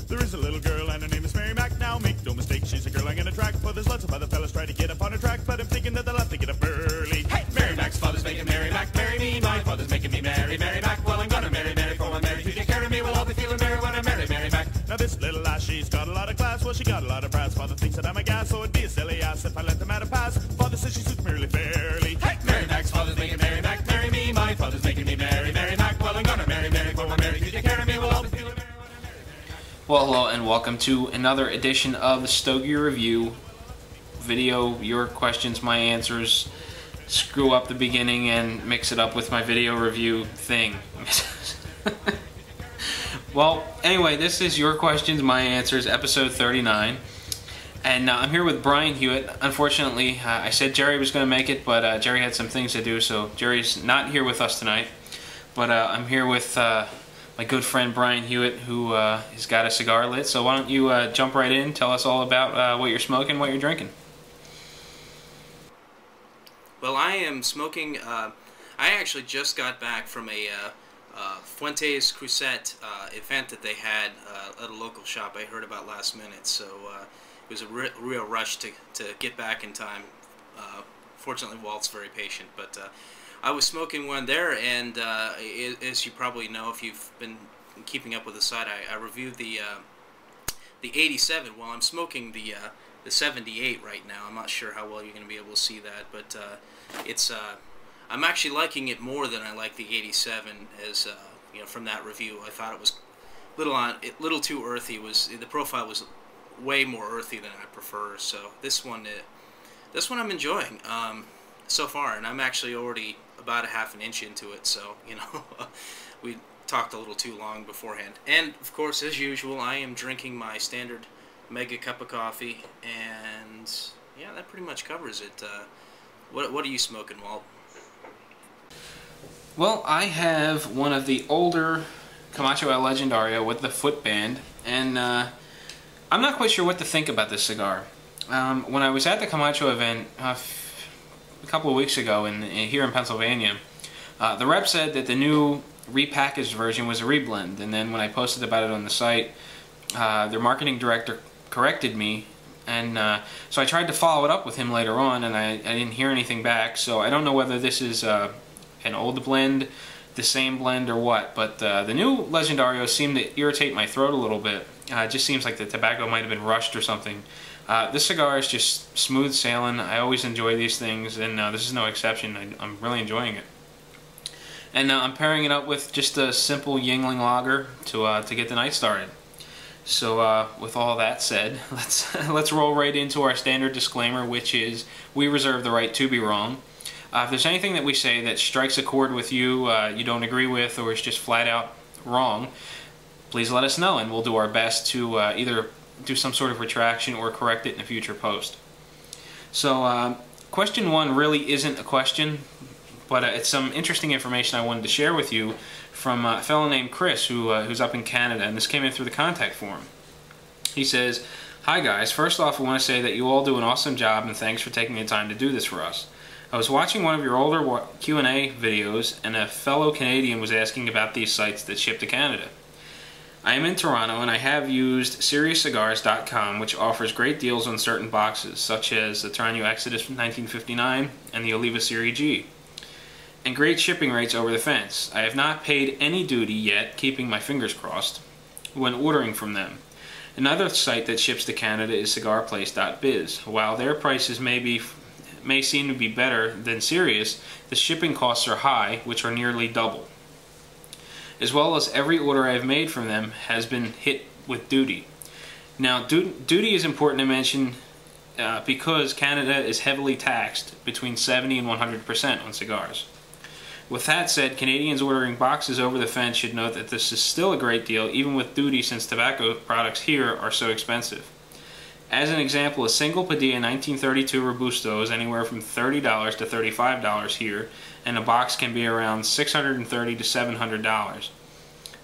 There is a little girl and her name is Mary Mac. Now make no mistake, she's a girl I'm gonna track. For there's lots of other fellas trying to get up on her track, but I'm thinking that they'll have to get up early. Hey! Mary Mac's father's making Mary Mac marry me. My father's making me marry Mary Mac. Well, I'm gonna marry Mary for my Mary to take care of me. Well, I'll be feeling merry when I marry Mary Mac. Now this little lass, she's got a lot of class. Well, she got a lot of brass. Father thinks that I'm a gas, so it'd be a silly ass if I let the matter pass. Father says she suits me really fairly. Hey! Mary Mac's father's making Mary Mac marry me. My father's making me marry Mary Mac. Well, I'm gonna marry Mary for my Mary to take care of me. Well, I'll be feeling merry. Well, hello and welcome to another edition of the Stogie Review video. Your questions, my answers. Screw up the beginning and mix it up with my video review thing. Well, anyway, this is Your Questions, My Answers, episode 39. And I'm here with Brian Hewitt. Unfortunately, I said Jerry was going to make it, but Jerry had some things to do, so Jerry's not here with us tonight. But I'm here with my good friend Brian Hewitt, who has got a cigar lit. So why don't you jump right in, tell us all about what you're smoking, what you're drinking. Well, I am smoking, I actually just got back from a Fuentes Cruzette event that they had at a local shop I heard about last minute, so it was a real rush to get back in time. Fortunately, Walt's very patient, but I was smoking one there, and as you probably know if you've been keeping up with the site, I reviewed the 87. Well, I'm smoking the 78 right now. I'm not sure how well you're going to be able to see that, but it's I'm actually liking it more than I like the 87. As you know, from that review, I thought it was little too earthy. The profile was way more earthy than I prefer. So this one I'm enjoying so far, and I'm actually already about a half an inch into it. So you know, we talked a little too long beforehand. And of course, as usual, I am drinking my standard mega cup of coffee, and yeah, that pretty much covers it. What are you smoking, Walt? Well, I have one of the older Camacho El Legendario with the footband, and I'm not quite sure what to think about this cigar. When I was at the Camacho event a couple of weeks ago here in Pennsylvania, the rep said that the new repackaged version was a reblend, and then when I posted about it on the site, their marketing director corrected me, and so I tried to follow it up with him later on, and I didn't hear anything back, so I don't know whether this is an old blend, the same blend, or what, but the new Legendarios seem to irritate my throat a little bit. It just seems like the tobacco might have been rushed or something. This cigar is just smooth sailing. I always enjoy these things, and this is no exception. I'm really enjoying it. And I'm pairing it up with just a simple Yingling lager to get the night started. So with all that said, let's roll right into our standard disclaimer, which is we reserve the right to be wrong. If there's anything that we say that strikes a chord with you, you don't agree with, or is just flat out wrong, please let us know, and we'll do our best to either do some sort of retraction or correct it in a future post. So question one really isn't a question, but it's some interesting information I wanted to share with you from a fellow named Chris who's up in Canada, and this came in through the contact form. He says, "Hi guys, first off I want to say that you all do an awesome job, and thanks for taking the time to do this for us. I was watching one of your older Q&A videos, and a fellow Canadian was asking about these sites that ship to Canada. I am in Toronto, and I have used SeriousCigars.com, which offers great deals on certain boxes, such as the Toronto Exodus from 1959 and the Oliva Serie G, and great shipping rates over the fence. I have not paid any duty yet, keeping my fingers crossed, when ordering from them. Another site that ships to Canada is CigarPlace.biz. While their prices may seem to be better than Sirius, the shipping costs are high, which are nearly double. As well as every order I have made from them has been hit with duty. Now, duty is important to mention because Canada is heavily taxed, between 70 and 100% on cigars. With that said, Canadians ordering boxes over the fence should note that this is still a great deal, even with duty, since tobacco products here are so expensive. As an example, a single Padilla 1932 Robusto is anywhere from $30 to $35 here, and a box can be around $630 to $700.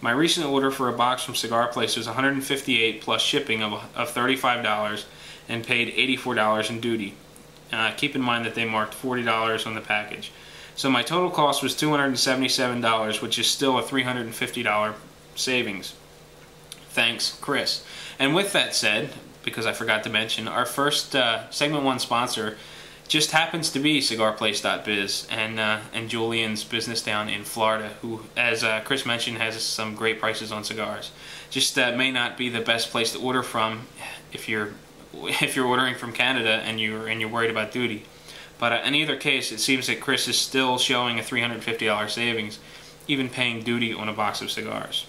My recent order for a box from Cigar Place was $158 plus shipping of $35 and paid $84 in duty. Keep in mind that they marked $40 on the package. So my total cost was $277, which is still a $350 savings. Thanks, Chris. And with that said, because I forgot to mention, our first segment 1 sponsor just happens to be cigarplace.biz and Julian's business down in Florida, who, as Chris mentioned, has some great prices on cigars. Just may not be the best place to order from if you're ordering from Canada and you're worried about duty. But in either case, it seems that Chris is still showing a $350 savings, even paying duty on a box of cigars.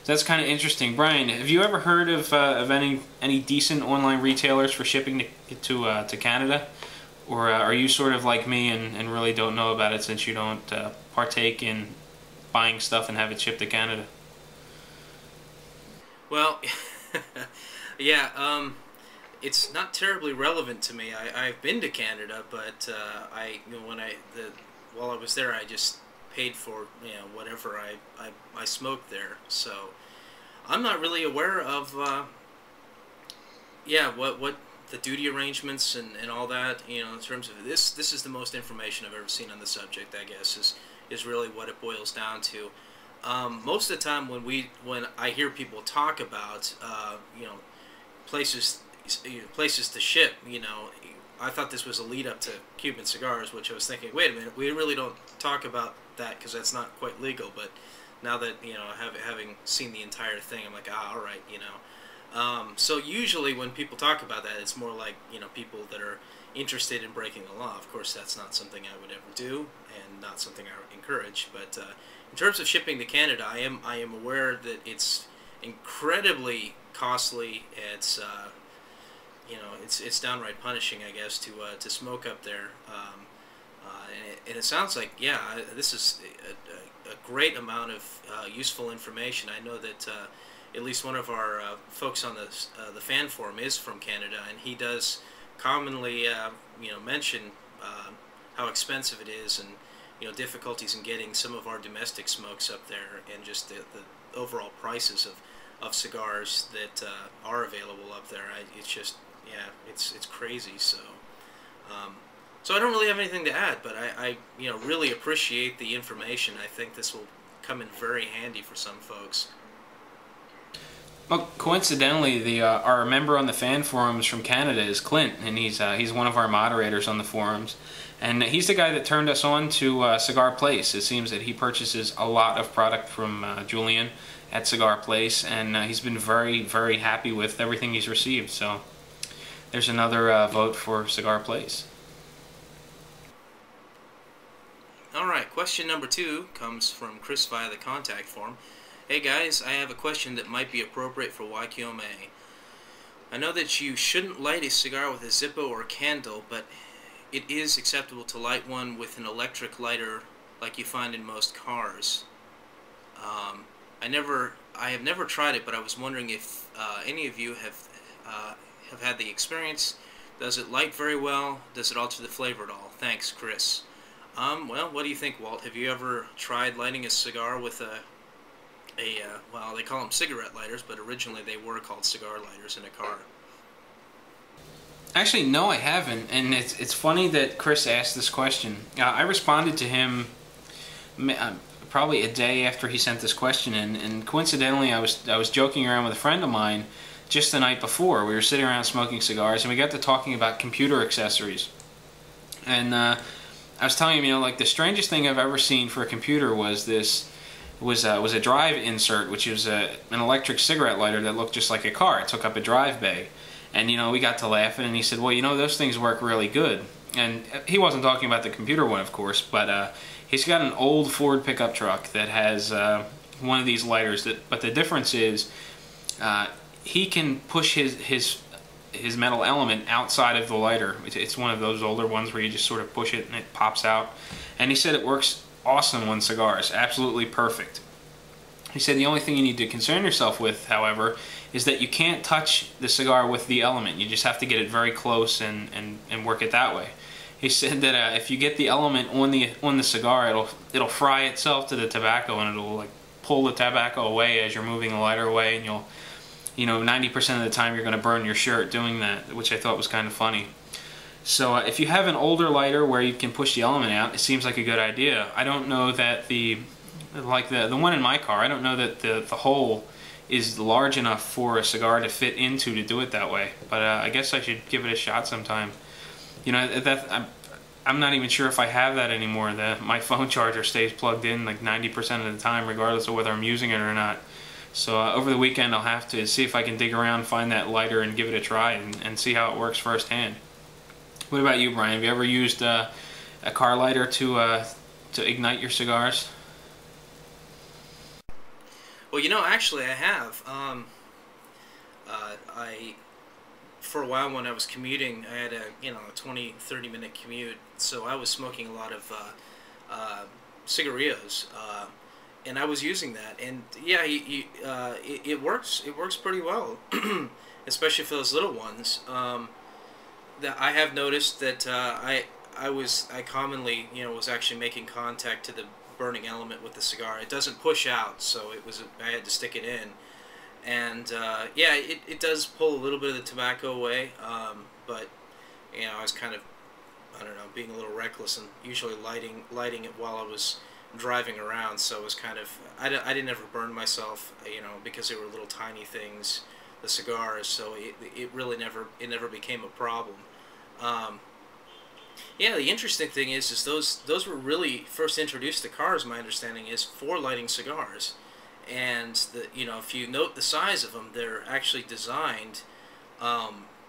So that's kind of interesting. Brian, have you ever heard of any decent online retailers for shipping to Canada? Or are you sort of like me and really don't know about it since you don't partake in buying stuff and have it shipped to Canada? Well, yeah, it's not terribly relevant to me. I've been to Canada, but while I was there, I just paid for whatever I smoked there. So I'm not really aware of what the duty arrangements and all that, in terms of this. This is the most information I've ever seen on the subject, I guess, is really what it boils down to. Most of the time when I hear people talk about places to ship, I thought this was a lead up to Cuban cigars, which I was thinking, wait a minute, we really don't talk about that because that's not quite legal. But now that having seen the entire thing, I'm like, all right, So usually when people talk about that, it's more like people that are interested in breaking the law. Of course, that's not something I would ever do, and not something I would encourage. But in terms of shipping to Canada, I am aware that it's incredibly costly. It's downright punishing, I guess, to smoke up there. And it sounds like, this is a great amount of useful information. I know that at least one of our folks on the fan forum is from Canada, and he does commonly mention how expensive it is, and difficulties in getting some of our domestic smokes up there, and just the overall prices of cigars that are available up there. It's just, it's crazy. So so I don't really have anything to add, but I really appreciate the information. I think this will come in very handy for some folks. Well, coincidentally, our member on the fan forums from Canada is Clint, and he's one of our moderators on the forums, and he's the guy that turned us on to Cigar Place. It seems that he purchases a lot of product from Julian at Cigar Place, and he's been very, very happy with everything he's received. So there's another vote for Cigar Place. Alright, question number 2 comes from Chris via the contact form. Hey guys, I have a question that might be appropriate for YQMA. I know that you shouldn't light a cigar with a Zippo or candle, but it is acceptable to light one with an electric lighter like you find in most cars. I have never tried it, but I was wondering if any of you have had the experience. Does it light very well? Does it alter the flavor at all? Thanks, Chris. Well, what do you think, Walt? Have you ever tried lighting a cigar with well, they call them cigarette lighters, but originally they were called cigar lighters in a car? Actually, no, I haven't, and it's funny that Chris asked this question. I responded to him probably a day after he sent this question in, and coincidentally I was joking around with a friend of mine just the night before. We were sitting around smoking cigars, and we got to talking about computer accessories. And I was telling him, like, the strangest thing I've ever seen for a computer was a drive insert, which was an electric cigarette lighter that looked just like a car. It took up a drive bay. And, we got to laughing, and he said, well, those things work really good. And he wasn't talking about the computer one, of course, but he's got an old Ford pickup truck that has one of these lighters. But the difference is he can push his metal element outside of the lighter. It's one of those older ones where you just sort of push it and it pops out. And he said it works awesome on cigars, absolutely perfect. He said the only thing you need to concern yourself with, however, is that you can't touch the cigar with the element. You just have to get it very close and work it that way. He said that if you get the element on the cigar, it'll fry itself to the tobacco, and it'll like pull the tobacco away as you're moving the lighter away, and you'll 90% of the time you're going to burn your shirt doing that, which I thought was kind of funny. So if you have an older lighter where you can push the element out, it seems like a good idea. I don't know that the one in my car, I don't know that the hole is large enough for a cigar to fit into to do it that way. But I guess I should give it a shot sometime. You know, I'm not even sure if I have that anymore. My phone charger stays plugged in like 90% of the time, regardless of whether I'm using it or not. So over the weekend I'll have to see if I can dig around, find that lighter, and give it a try and see how it works firsthand. What about you, Brian? Have you ever used a car lighter to ignite your cigars? Well, you know, actually, I have. For a while when I was commuting, I had a 20-30 minute commute, so I was smoking a lot of cigarillos, and I was using that, and yeah, it works. It works pretty well, especially for those little ones. That I have noticed that I commonly was actually making contact to the burning element with the cigar. It doesn't push out, so I had to stick it in, and yeah, it does pull a little bit of the tobacco away, but I was kind of, I don't know, being a little reckless and usually lighting it while I was driving around, so it was kind of, I didn't ever burn myself, because they were little tiny things, the cigars, so it really never became a problem. Yeah, the interesting thing is those were really first introduced to cars, my understanding is, for lighting cigars. And if you note the size of them, they're actually designed,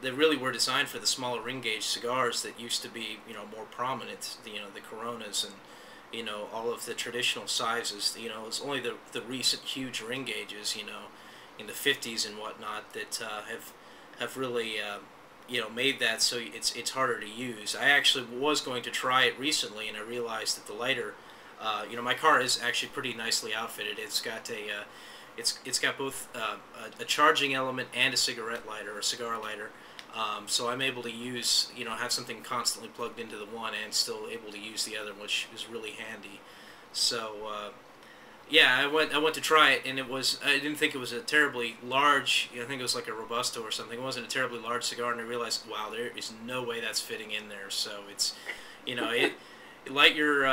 they really were designed for the smaller ring gauge cigars that used to be, more prominent, the Coronas and, all of the traditional sizes. It's only the recent huge ring gauges, in the 50s and whatnot, that have really made that so it's harder to use. I actually was going to try it recently, and I realized that the lighter, my car is actually pretty nicely outfitted. It's got it's got both a charging element and a cigarette lighter, or a cigar lighter. So I'm able to use, have something constantly plugged into the one and still able to use the other, which is really handy. So yeah, I went to try it, and I didn't think it was a terribly large, I think it was like a Robusto or something. It wasn't a terribly large cigar, and I realized, wow, there is no way that's fitting in there. So it's, light your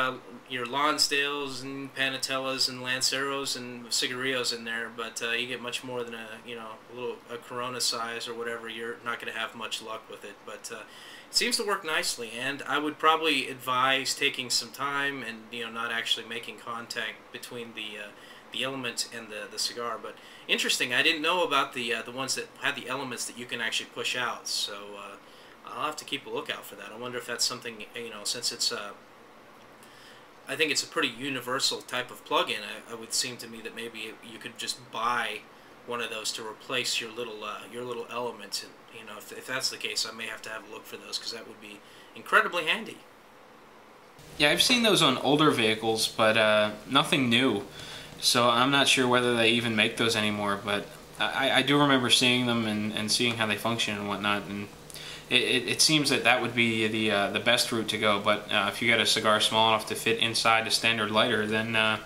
Lonsdales and Panatellas and Lanceros and Cigarillos in there, but you get much more than a Corona size or whatever. You're not going to have much luck with it, but it seems to work nicely. And I would probably advise taking some time and not actually making contact between the element and the cigar. But interesting, I didn't know about the ones that had the elements that you can actually push out. So I'll have to keep a lookout for that. I wonder if that's something, since it's I think it's a pretty universal type of plug-in. I would seem to me that maybe you could just buy one of those to replace your little element. And if that's the case, I may have to have a look for those, because that would be incredibly handy. Yeah, I've seen those on older vehicles, but nothing new. So I'm not sure whether they even make those anymore. But I do remember seeing them and seeing how they function and whatnot. And it seems that would be the best route to go. But if you got a cigar small enough to fit inside a standard lighter, then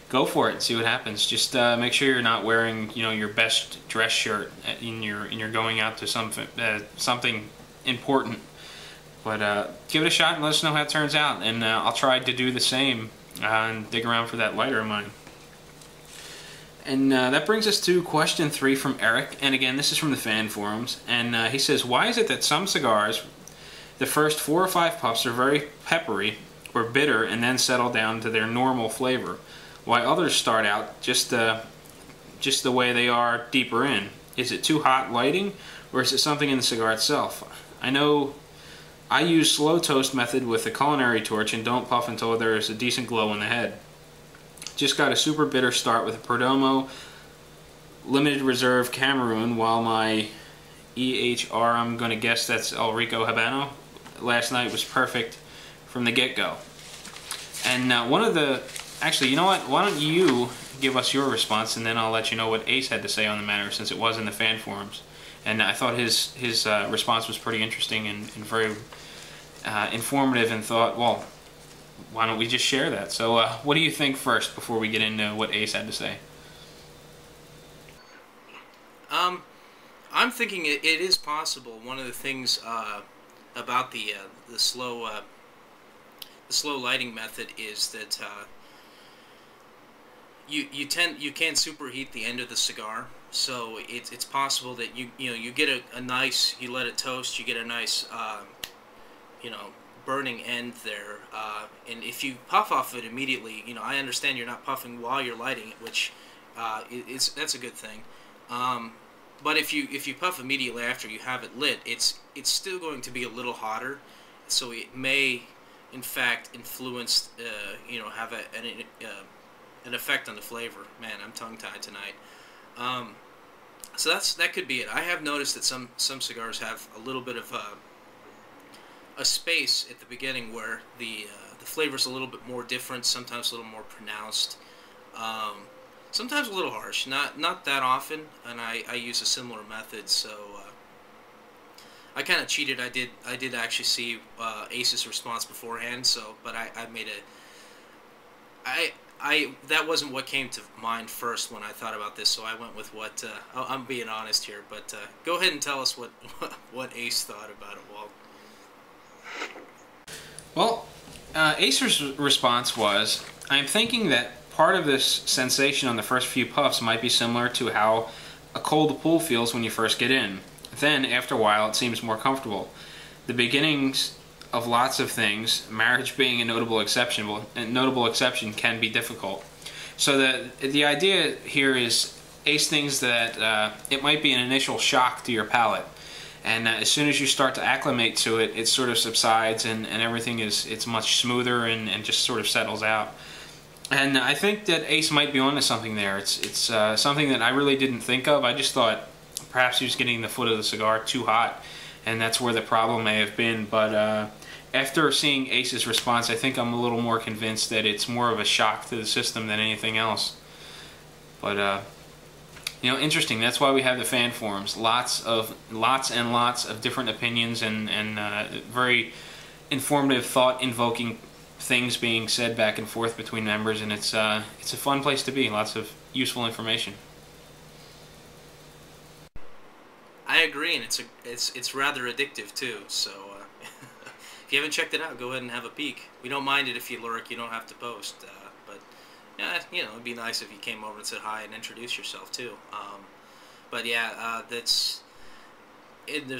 go for it and see what happens. Just make sure you're not wearing your best dress shirt in your going out to something important. But give it a shot and let us know how it turns out. And I'll try to do the same and dig around for that lighter of mine. And that brings us to question 3 from Eric. And again, this is from the fan forums. And he says, why is it that some cigars, the first 4 or 5 puffs are very peppery or bitter and then settle down to their normal flavor, while others start out just the way they are deeper in? Is it too hot lighting, or is it something in the cigar itself? I know I use slow toast method with a culinary torch and don't puff until there is a decent glow in the head. Just got a super bitter start with a Perdomo limited reserve Cameroon, while my EHR, I'm going to guess that's El Rico Habano, last night was perfect from the get-go. And actually, you know what, why don't you give us your response, and then I'll let you know what Ace had to say on the matter, since it was in the fan forums. And I thought his response was pretty interesting and very informative, and thought, well, why don't we just share that? So what do you think first before we get into what Ace had to say? I'm thinking it is possible. One of the things about the slow lighting method is that you can superheat the end of the cigar, so it's possible that you get a nice, you let it toast, you get a nice burning end there, and if you puff off it immediately, I understand you're not puffing while you're lighting it, which that's a good thing. But if you puff immediately after you have it lit, it's still going to be a little hotter, so it may in fact influence have an effect on the flavor. Man, I'm tongue-tied tonight. So that could be it. I have noticed that some cigars have a little bit of a space at the beginning where the flavor's a little bit more different, sometimes a little more pronounced, sometimes a little harsh. Not that often, and I use a similar method. So I kind of cheated. I did actually see Ace's response beforehand. So, but I made that wasn't what came to mind first when I thought about this. So I went with what I'm being honest here. But go ahead and tell us what Ace thought about it, Walt. Well, Ace's response was, I'm thinking that part of this sensation on the first few puffs might be similar to how a cold pool feels when you first get in. Then, after a while, it seems more comfortable. The beginnings of lots of things, marriage being a notable exception, can be difficult. So the idea here is Ace thinks that it might be an initial shock to your palate. And as soon as you start to acclimate to it, it sort of subsides, and everything it's much smoother and just sort of settles out. And I think that Ace might be onto something there. It's something that I really didn't think of. I just thought perhaps he was getting the foot of the cigar too hot, and that's where the problem may have been. But after seeing Ace's response, I think I'm a little more convinced that it's more of a shock to the system than anything else. But interesting. That's why we have the fan forums. Lots and lots of different opinions and very informative, thought-invoking things being said back and forth between members, and it's a fun place to be. Lots of useful information. I agree, and it's rather addictive too. So if you haven't checked it out, go ahead and have a peek. We don't mind it if you lurk. You don't have to post. But yeah, it'd be nice if you came over and said hi and introduced yourself too. But yeah, there's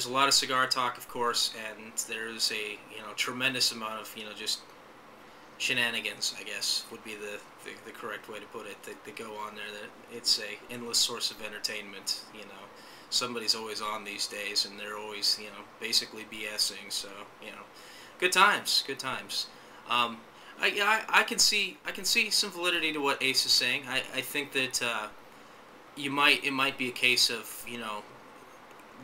a lot of cigar talk, of course, and there's a tremendous amount of just shenanigans, I guess would be the correct way to put it, that go on there. That it's a endless source of entertainment. Somebody's always on these days, and they're always basically BSing. So good times, good times. I can see some validity to what Ace is saying. I think that it might be a case of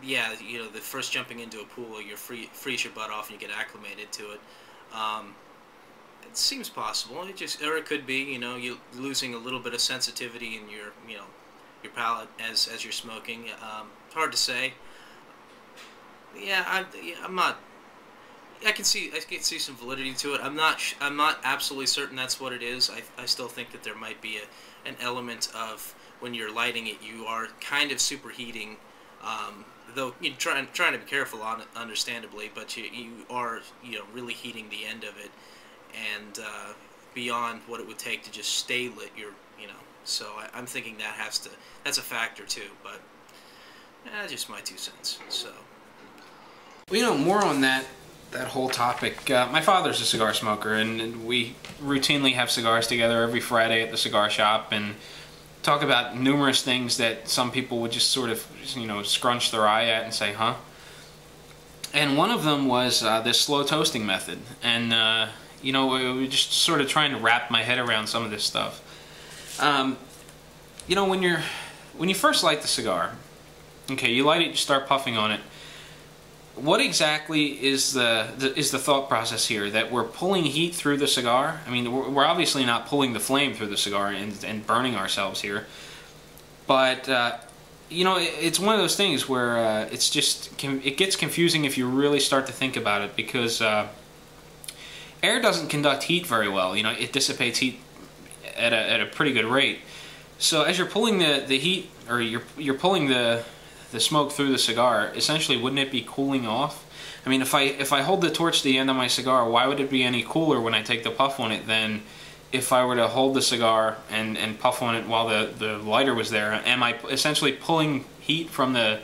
the first jumping into a pool, you freeze your butt off and you get acclimated to it. It seems possible. Or it could be you losing a little bit of sensitivity in your your palate as you're smoking. It's hard to say. Yeah, I'm not. I can see some validity to it. I'm not absolutely certain that's what it is. I still think that there might be an element of when you're lighting it, you are kind of superheating, though you're trying to be careful on it, understandably, but you are really heating the end of it, and beyond what it would take to just stay lit. So I'm thinking that's a factor too, but just my 2 cents. So more on that whole topic. My father's a cigar smoker, and we routinely have cigars together every Friday at the cigar shop and talk about numerous things that some people would just sort of scrunch their eye at and say, huh? And one of them was this slow toasting method, and we were just sort of trying to wrap my head around some of this stuff. When you first light the cigar, okay, you light it, you start puffing on it. What exactly is the thought process here? That we're pulling heat through the cigar? I mean, we're obviously not pulling the flame through the cigar and burning ourselves here. But it's one of those things where it gets confusing if you really start to think about it, because air doesn't conduct heat very well. It dissipates heat at a pretty good rate. So as you're pulling the heat, or you're pulling the smoke through the cigar, essentially, wouldn't it be cooling off? I mean, if I hold the torch to the end of my cigar, why would it be any cooler when I take the puff on it than if I were to hold the cigar and puff on it while the lighter was there, am I essentially pulling heat from the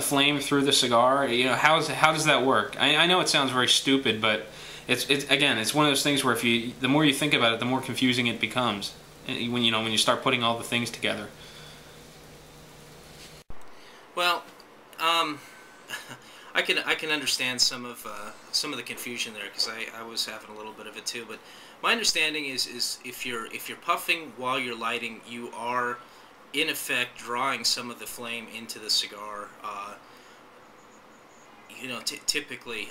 flame through the cigar? You know, how does that work? I know it sounds very stupid, but it's again, it's one of those things where the more you think about it, the more confusing it becomes when you start putting all the things together. Well, I can understand some of the confusion there, because I was having a little bit of it too. But my understanding is if you're puffing while you're lighting, you are in effect drawing some of the flame into the cigar. You know, typically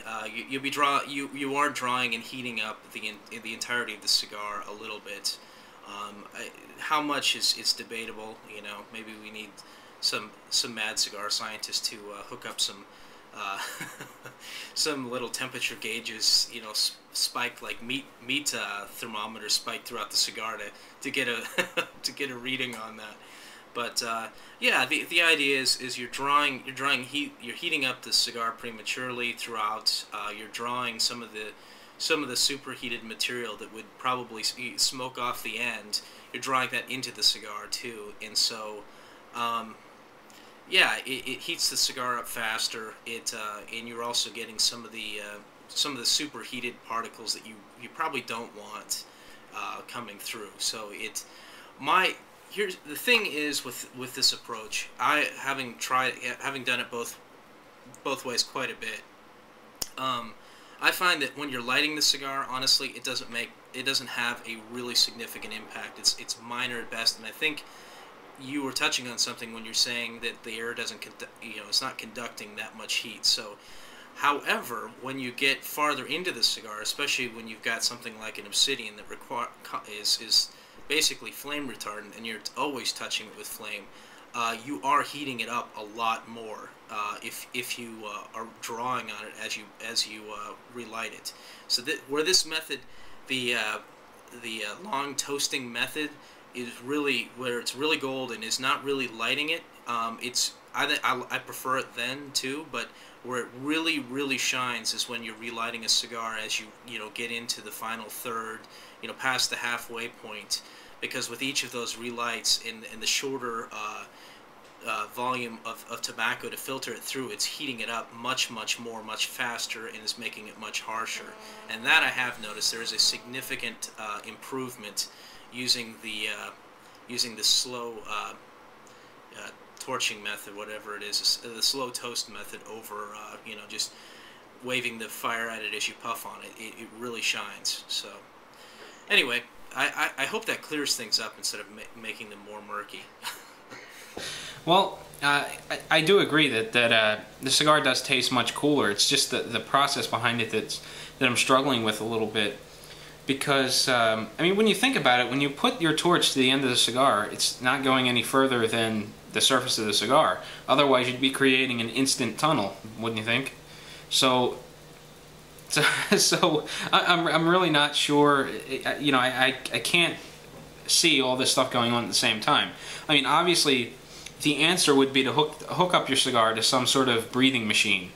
you are drawing and heating up the entirety of the cigar a little bit. How much is debatable. You know, maybe we need some mad cigar scientists to hook up some some little temperature gauges, you know, spiked like meat thermometer spiked throughout the cigar to get a to get a reading on that. But yeah, the idea is you're heating up the cigar prematurely throughout. You're drawing some of the superheated material that would probably smoke off the end. You're drawing that into the cigar too, and so yeah, it heats the cigar up faster. And you're also getting some of the superheated particles that you probably don't want coming through. So here's the thing is with this approach. Having done it both ways quite a bit. I find that when you're lighting the cigar, honestly, it doesn't have a really significant impact. It's minor at best, and I think you were touching on something when you're saying that the air doesn't, it's not conducting that much heat. So, however, when you get farther into the cigar, especially when you've got something like an obsidian that is basically flame retardant, and you're always touching it with flame, you are heating it up a lot more if you are drawing on it as you relight it. So where this method, the long toasting method, is really where it's really golden, is not really lighting it. I prefer it then too, but where it really shines is when you're relighting a cigar as you get into the final third, past the halfway point, because with each of those relights in the shorter volume of tobacco to filter it through, it's heating it up much faster, and is making it much harsher. And that I have noticed there is a significant improvement using the slow torching method, whatever it is, the slow toast method, over just waving the fire at it as you puff on it. It really shines. So anyway, I hope that clears things up instead of making them more murky. Well, I do agree that the cigar does taste much cooler. It's just the process behind it that I'm struggling with a little bit. Because, I mean, when you think about it, when you put your torch to the end of the cigar, it's not going any further than the surface of the cigar. Otherwise, you'd be creating an instant tunnel, wouldn't you think? So I'm really not sure. I can't see all this stuff going on at the same time. I mean, obviously, the answer would be to hook up your cigar to some sort of breathing machine,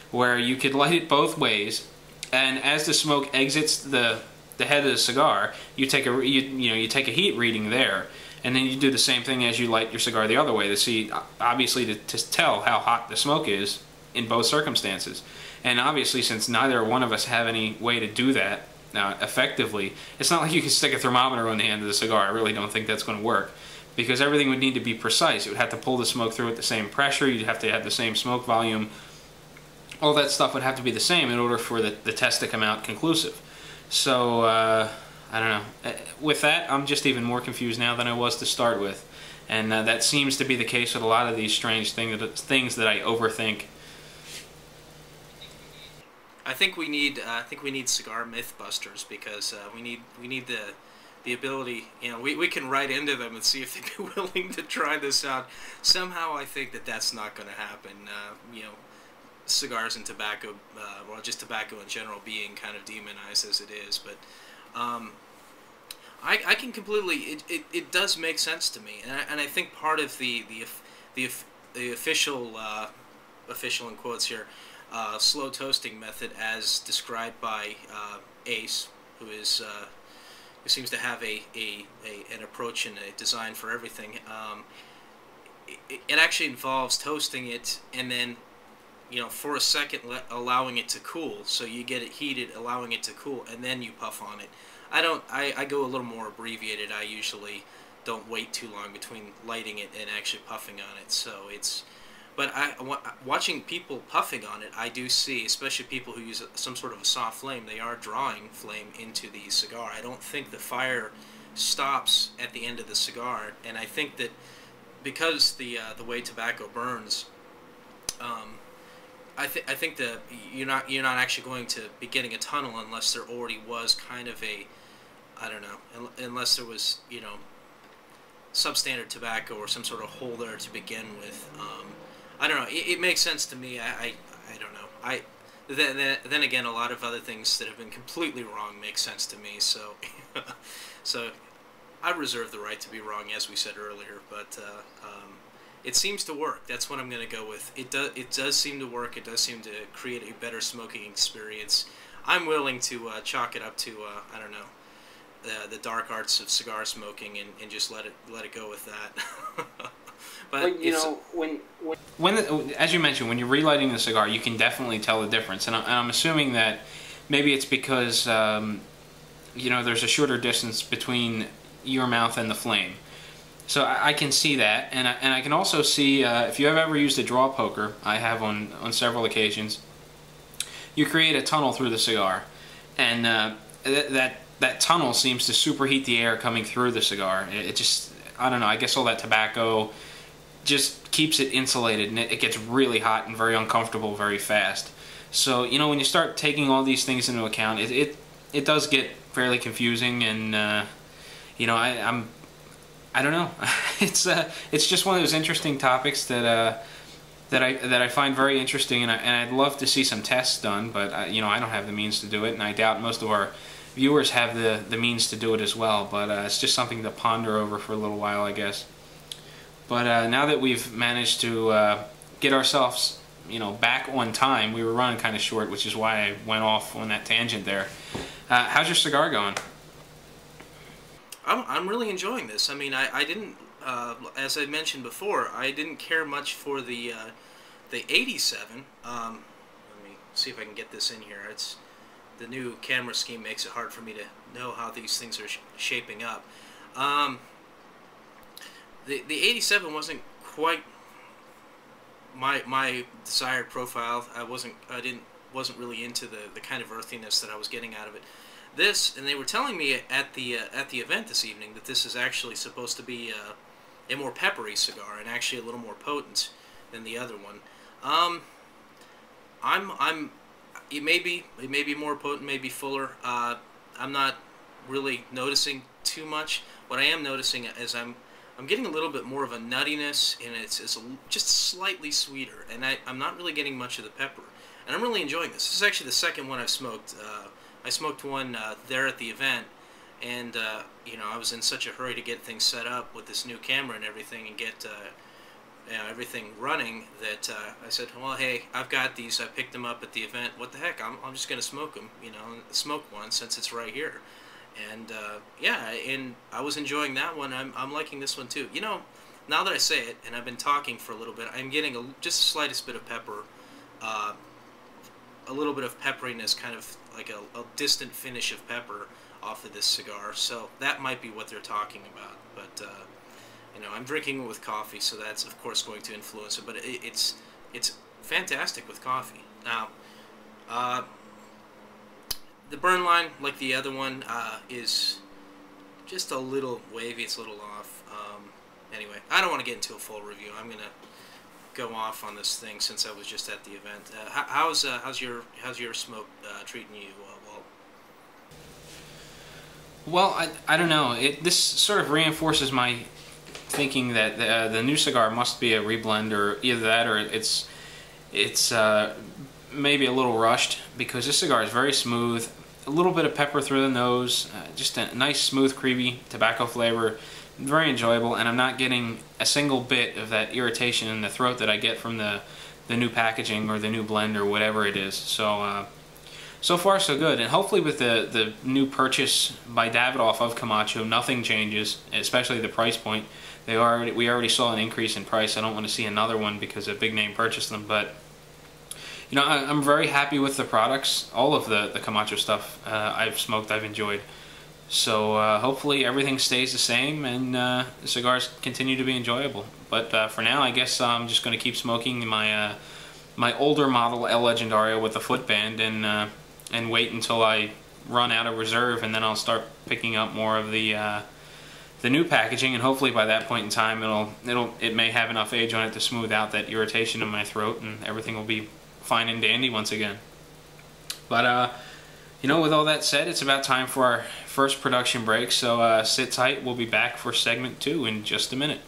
where you could light it both ways, and as the smoke exits the head of the cigar, you take a heat reading there, and then you do the same thing as you light your cigar the other way to see, obviously, to tell how hot the smoke is in both circumstances. And obviously, since neither one of us have any way to do that effectively, it's not like you can stick a thermometer on the end of the cigar. I really don't think that's going to work, because everything would need to be precise. It would have to pull the smoke through at the same pressure. You'd have to have the same smoke volume. All that stuff would have to be the same in order for the test to come out conclusive. So, I don't know. With that, I'm just even more confused now than I was to start with. And that seems to be the case with a lot of these strange things that I overthink. I think we need cigar mythbusters, because we need the ability. We can write into them and see if they'd be willing to try this out. Somehow, I think that's not going to happen. Cigars and tobacco, well, just tobacco in general, being kind of demonized as it is, but I can completely. It does make sense to me, and I think part of the official in quotes here, slow toasting method, as described by Ace, who is who seems to have an approach and a design for everything. It actually involves toasting it and then, for a second allowing it to cool. So you get it heated, allowing it to cool, and then you puff on it. I go a little more abbreviated. I usually don't wait too long between lighting it and actually puffing on it. So but watching people puffing on it, I do see, especially people who use some sort of a soft flame, they are drawing flame into the cigar. I don't think the fire stops at the end of the cigar, and I think that because the way tobacco burns, I think that you're not actually going to be getting a tunnel unless there already was kind of a, I don't know, unless there was substandard tobacco or some sort of hole there to begin with. I don't know. It makes sense to me. I don't know. Then again, a lot of other things that have been completely wrong make sense to me. So so I reserve the right to be wrong, as we said earlier. But it seems to work. That's what I'm going to go with. It does seem to work. It does seem to create a better smoking experience. I'm willing to chalk it up to I don't know, the dark arts of cigar smoking and just let it go with that. But as you mentioned, when you're relighting the cigar, you can definitely tell the difference, and I'm assuming that maybe it's because there's a shorter distance between your mouth and the flame. So I can see that, and I can also see if you have ever used a draw poker, I have on several occasions. You create a tunnel through the cigar, and that tunnel seems to superheat the air coming through the cigar. It just, I don't know, I guess all that tobacco just keeps it insulated, and it gets really hot and very uncomfortable very fast. So when you start taking all these things into account, it does get fairly confusing, and I don't know. It's just one of those interesting topics that I find very interesting, and I'd love to see some tests done, but I don't have the means to do it, and I doubt most of our viewers have the means to do it as well. But it's just something to ponder over for a little while, I guess. But now that we've managed to get ourselves back on time, we were running kind of short, which is why I went off on that tangent there. How's your cigar going? I'm really enjoying this. I mean, I didn't, as I mentioned before, I didn't care much for the 87. Let me see if I can get this in here. It's the new camera scheme makes it hard for me to know how these things are shaping up. The 87 wasn't quite my desired profile. I wasn't really into the kind of earthiness that I was getting out of it. This, and they were telling me at the event this evening that this is actually supposed to be a more peppery cigar and actually a little more potent than the other one. It may be more potent, maybe fuller. I'm not really noticing too much. What I am noticing is I'm getting a little bit more of a nuttiness, and it's just slightly sweeter, and I'm not really getting much of the pepper. And I'm really enjoying this. This is actually the second one I've smoked. I smoked one there at the event, and I was in such a hurry to get things set up with this new camera and everything, and get everything running, that I said, well, hey, I've got these. I picked them up at the event. What the heck? I'm just going to smoke them, smoke one since it's right here. And yeah, and I was enjoying that one. I'm liking this one too. Now that I say it, and I've been talking for a little bit, I'm getting just the slightest bit of pepper, a little bit of pepperiness, kind of like a distant finish of pepper off of this cigar. So that might be what they're talking about. But I'm drinking it with coffee, so that's of course going to influence it. But it's fantastic with coffee. Now, the burn line, like the other one, is just a little wavy. It's a little off. Anyway, I don't want to get into a full review. I'm gonna go off on this thing since I was just at the event. How's your smoke treating you, Walt? Well, I don't know. This sort of reinforces my thinking that the new cigar must be a reblend, or either that or it's maybe a little rushed, because this cigar is very smooth. A little bit of pepper through the nose, just a nice smooth creamy tobacco flavor, very enjoyable, and I'm not getting a single bit of that irritation in the throat that I get from the new packaging or the new blend or whatever it is. So so far so good, and hopefully with the new purchase by Davidoff of Camacho, nothing changes, especially the price point. We already saw an increase in price. I don't want to see another one because a big name purchased them, but you know, I'm very happy with the products. All of the Camacho stuff I've smoked, I've enjoyed. So hopefully everything stays the same and the cigars continue to be enjoyable. But for now, I guess I'm just going to keep smoking my my older model El Legendario with the footband and wait until I run out of reserve, and then I'll start picking up more of the new packaging, and hopefully by that point in time it may have enough age on it to smooth out that irritation in my throat, and everything will be fine and dandy once again. But you know, with all that said, it's about time for our first production break, so sit tight. We'll be back for segment 2 in just a minute.